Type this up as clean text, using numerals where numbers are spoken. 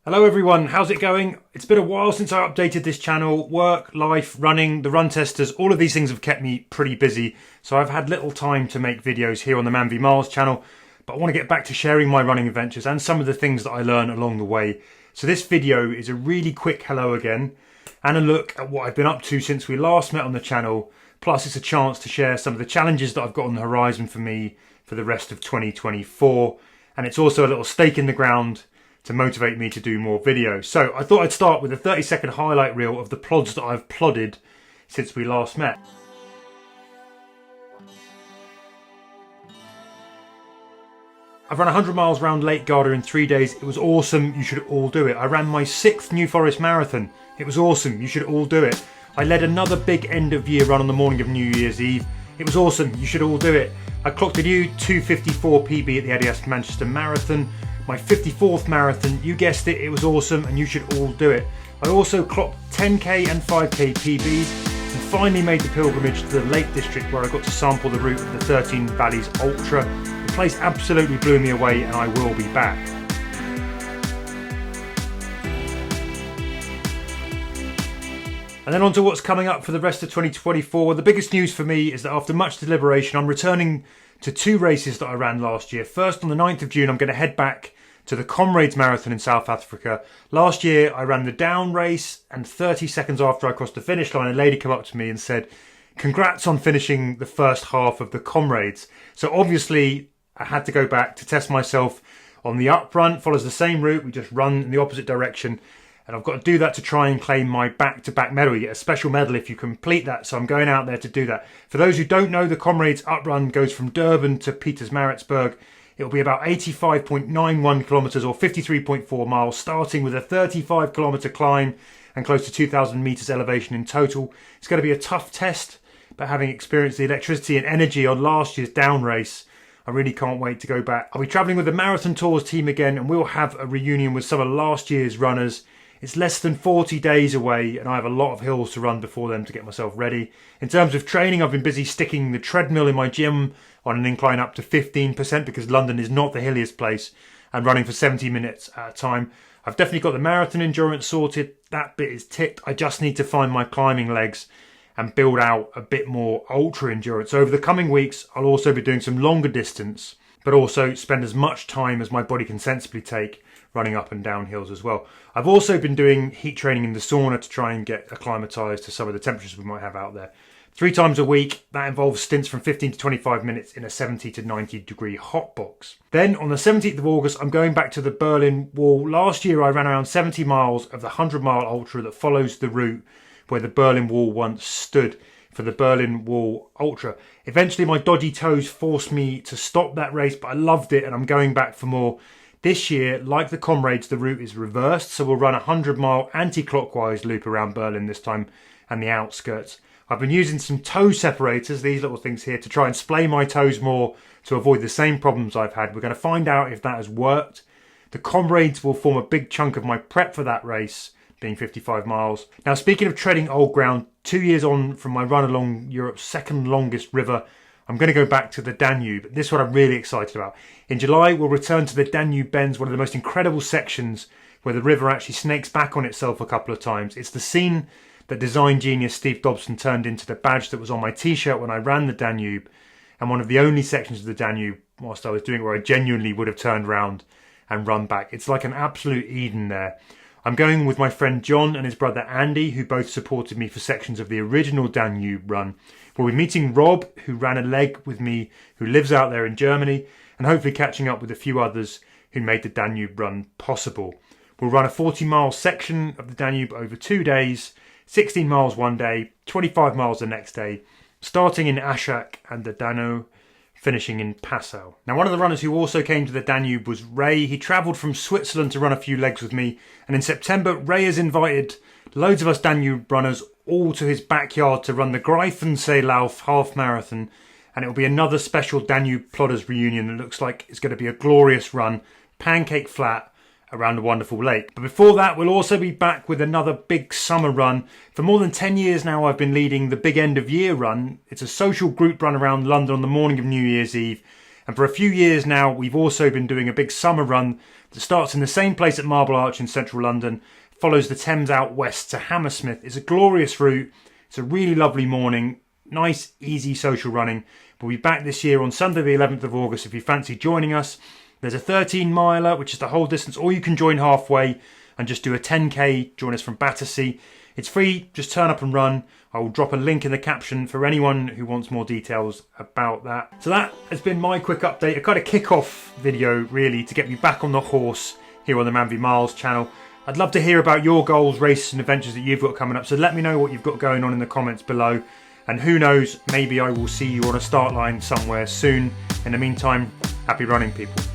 Hello everyone, how's it going? It's been a while since I updated this channel. Work, life, running, the run testers, all of these things have kept me pretty busy. So I've had little time to make videos here on the Manvmiles channel. But I want to get back to sharing my running adventures and some of the things that I learn along the way. So this video is a really quick hello again and a look at what I've been up to since we last met on the channel. Plus it's a chance to share some of the challenges that I've got on the horizon for me for the rest of 2024. And it's also a little stake in the ground to motivate me to do more videos. So I thought I'd start with a 30-second highlight reel of the plods that I've plodded since we last met. I've run 100 miles around Lake Garda in 3 days. It was awesome. You should all do it. I ran my 6th New Forest Marathon. It was awesome. You should all do it. I led another big end of year run on the morning of New Year's Eve. It was awesome. You should all do it. I clocked a new 2:54 PB at the Adidas Manchester Marathon. My 54th marathon, you guessed it, it was awesome and you should all do it. I also clocked 10k and 5k PBs and finally made the pilgrimage to the Lake District where I got to sample the route of the 13 Valleys Ultra. The place absolutely blew me away and I will be back. And then on to what's coming up for the rest of 2024. The biggest news for me is that after much deliberation, I'm returning to 2 races that I ran last year. First, on the 9th of June, I'm going to head back to the Comrades Marathon in South Africa. Last year, I ran the down race, and 30 seconds after I crossed the finish line, a lady came up to me and said, "Congrats on finishing the first half of the Comrades." So obviously, I had to go back to test myself on the up run. Follows the same route, we just run in the opposite direction. And I've got to do that to try and claim my back-to-back medal. You get a special medal if you complete that, so I'm going out there to do that. For those who don't know, the Comrades Uprun goes from Durban to Pietermaritzburg. It'll be about 85.91 kilometres or 53.4 miles, starting with a 35 kilometre climb and close to 2,000 metres elevation in total. It's going to be a tough test, but having experienced the electricity and energy on last year's down race, I really can't wait to go back. I'll be travelling with the Marathon Tours team again, and we'll have a reunion with some of last year's runners. It's less than 40 days away and I have a lot of hills to run before then to get myself ready. In terms of training, I've been busy sticking the treadmill in my gym on an incline up to 15% because London is not the hilliest place, and running for 70 minutes at a time. I've definitely got the marathon endurance sorted. That bit is ticked. I just need to find my climbing legs and build out a bit more ultra endurance. So over the coming weeks, I'll also be doing some longer distance, but also spend as much time as my body can sensibly take running up and down hills as well. I've also been doing heat training in the sauna to try and get acclimatised to some of the temperatures we might have out there. 3 times a week, that involves stints from 15 to 25 minutes in a 70 to 90 degree hot box. Then on the 17th of August, I'm going back to the Berlin Wall. Last year I ran around 70 miles of the 100-mile ultra that follows the route where the Berlin Wall once stood for the Berlin Wall Ultra. Eventually my dodgy toes forced me to stop that race, but I loved it and I'm going back for more. This year, like the Comrades, the route is reversed, so we'll run a 100-mile anti-clockwise loop around Berlin this time and the outskirts. I've been using some toe separators, these little things here, to try and splay my toes more to avoid the same problems I've had. We're going to find out if that has worked. The Comrades will form a big chunk of my prep for that race, being 55 miles. Now, speaking of treading old ground, 2 years on from my run along Europe's second longest river, I'm going to go back to the Danube. This is what I'm really excited about. In July, we'll return to the Danube Bends, one of the most incredible sections where the river actually snakes back on itself a couple of times. It's the scene that design genius Steve Dobson turned into the badge that was on my t-shirt when I ran the Danube, and one of the only sections of the Danube whilst I was doing it where I genuinely would have turned around and run back. It's like an absolute Eden there. I'm going with my friend John and his brother Andy, who both supported me for sections of the original Danube run. We'll be meeting Rob, who ran a leg with me, who lives out there in Germany, and hopefully catching up with a few others who made the Danube run possible. We'll run a 40-mile section of the Danube over 2 days, 16 miles one day, 25 miles the next day, starting in Aschach and the Danube, finishing in Passau. Now, one of the runners who also came to the Danube was Ray. He travelled from Switzerland to run a few legs with me, and in September, Ray has invited loads of us Danube runners all to his backyard to run the Greifensee-Lauf half marathon, and it will be another special Danube Plodders reunion that looks like it's going to be a glorious run, pancake flat, around a wonderful lake. But before that, we'll also be back with another big summer run. For more than 10 years now, I've been leading the big end of year run. It's a social group run around London on the morning of New Year's Eve. And for a few years now, we've also been doing a big summer run that starts in the same place at Marble Arch in central London, follows the Thames out west to Hammersmith. It's a glorious route. It's a really lovely morning, nice, easy social running. We'll be back this year on Sunday the 11th of August if you fancy joining us. There's a 13 miler, which is the whole distance, or you can join halfway and just do a 10k, join us from Battersea. It's free, just turn up and run. I will drop a link in the caption for anyone who wants more details about that. So that has been my quick update, a kind of kick-off video really to get me back on the horse here on the Manvmiles channel. I'd love to hear about your goals, races and adventures that you've got coming up, so let me know what you've got going on in the comments below. And who knows, maybe I will see you on a start line somewhere soon. In the meantime, happy running people.